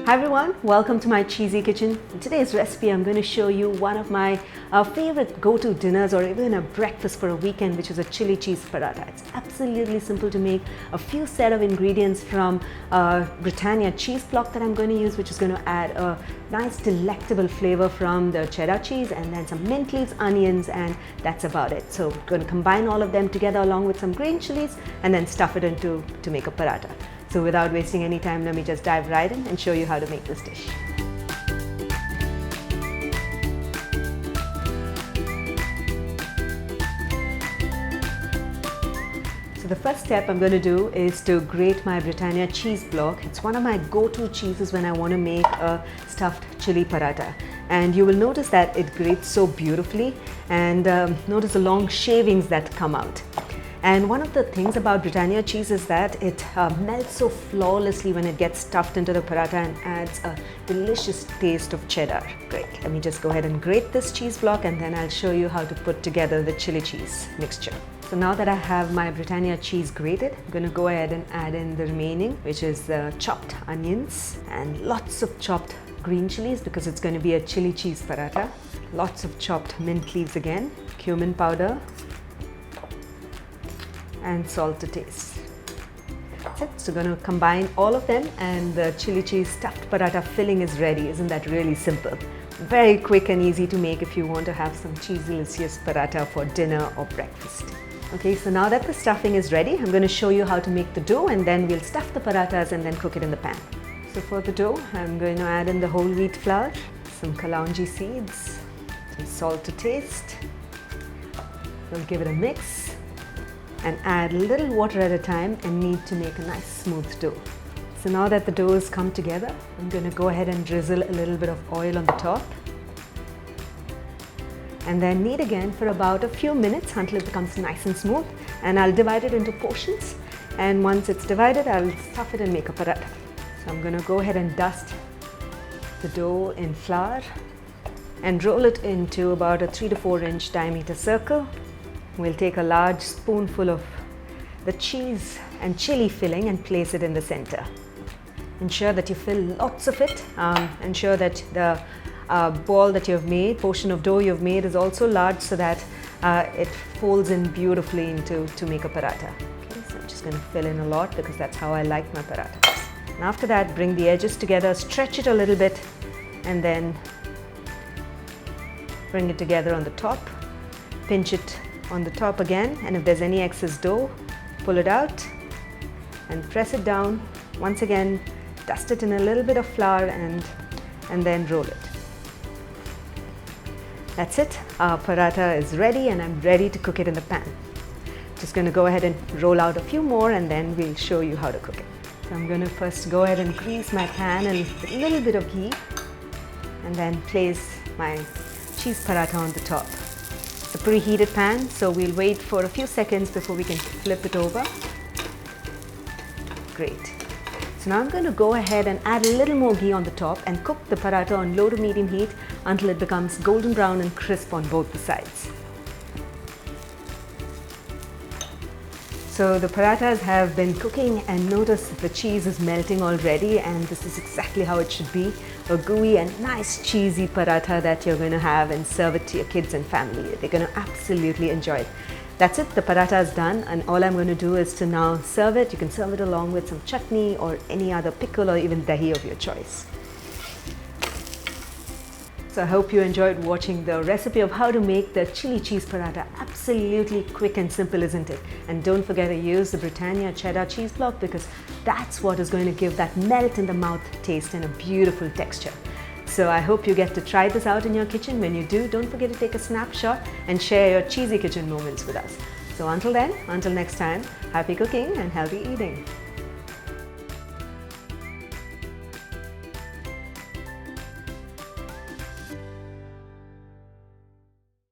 Hi everyone, welcome to my cheesy kitchen. In today's recipe I'm going to show you one of my favorite go-to dinners or even a breakfast for a weekend, which is a chili cheese paratha. It's absolutely simple to make. A few set of ingredients from Britannia cheese block that I'm going to use, which is going to add a nice delectable flavor from the cheddar cheese, and then some mint leaves, onions, and that's about it. So I'm going to combine all of them together along with some green chilies and then stuff it into to make a paratha. So without wasting any time, let me just dive right in and show you how to make this dish. So the first step I'm going to do is to grate my Britannia cheese block. It's one of my go-to cheeses when I want to make a stuffed chili paratha. And you will notice that it grates so beautifully, and notice the long shavings that come out. And one of the things about Britannia cheese is that it melts so flawlessly when it gets stuffed into the paratha and adds a delicious taste of cheddar. Great. Let me just go ahead and grate this cheese block, and then I'll show you how to put together the chili cheese mixture. So now that I have my Britannia cheese grated, I'm going to go ahead and add in the remaining, which is chopped onions and lots of chopped green chilies, because it's going to be a chili cheese paratha. Lots of chopped mint leaves again, cumin powder, and salt to taste. That's it. So going to combine all of them, and the chili cheese stuffed paratha filling is ready. Isn't that really simple? Very quick and easy to make if you want to have some cheesy-licious paratha for dinner or breakfast. Okay, so now that the stuffing is ready, I'm going to show you how to make the dough, and then we'll stuff the parathas and then cook it in the pan. So for the dough, I'm going to add in the whole wheat flour, some kalonji seeds, some salt to taste. We'll give it a mix and add a little water at a time and knead to make a nice smooth dough. So now that the dough has come together, I'm going to go ahead and drizzle a little bit of oil on the top, and then knead again for about a few minutes until it becomes nice and smooth. And I'll divide it into portions, and once it's divided, I'll stuff it and make a paratha. So I'm going to go ahead and dust the dough in flour and roll it into about a 3 to 4 inch diameter circle. We'll take a large spoonful of the cheese and chili filling and place it in the center. Ensure that you fill lots of it. Ensure that the ball that you've made, portion of dough you've made, is also large so that it folds in beautifully to make a paratha. Okay, so I'm just going to fill in a lot because that's how I like my parathas. And after that, bring the edges together, stretch it a little bit, and then bring it together on the top. Pinch it on the top again, and if there's any excess dough, pull it out and press it down. Once again, dust it in a little bit of flour and then roll it. That's it. Our paratha is ready, and I'm ready to cook it in the pan. Just going to go ahead and roll out a few more, and then we'll show you how to cook it. So I'm going to first go ahead and grease my pan with a little bit of ghee, and then place my cheese paratha on the top. A preheated pan, so we'll wait for a few seconds before we can flip it over. Great. So now I'm going to go ahead and add a little more ghee on the top and cook the paratha on low to medium heat until it becomes golden brown and crisp on both the sides. So the parathas have been cooking, and notice the cheese is melting already, and this is exactly how it should be. A gooey and nice cheesy paratha that you're going to have and serve it to your kids and family. They're going to absolutely enjoy it. That's it, the paratha is done, and all I'm going to do is to now serve it. You can serve it along with some chutney or any other pickle or even dahi of your choice. So I hope you enjoyed watching the recipe of how to make the chili cheese paratha. Absolutely quick and simple, isn't it? And don't forget to use the Britannia cheddar cheese block, because that's what is going to give that melt in the mouth taste and a beautiful texture. So I hope you get to try this out in your kitchen. When you do, don't forget to take a snapshot and share your cheesy kitchen moments with us. So until then, until next time, happy cooking and healthy eating.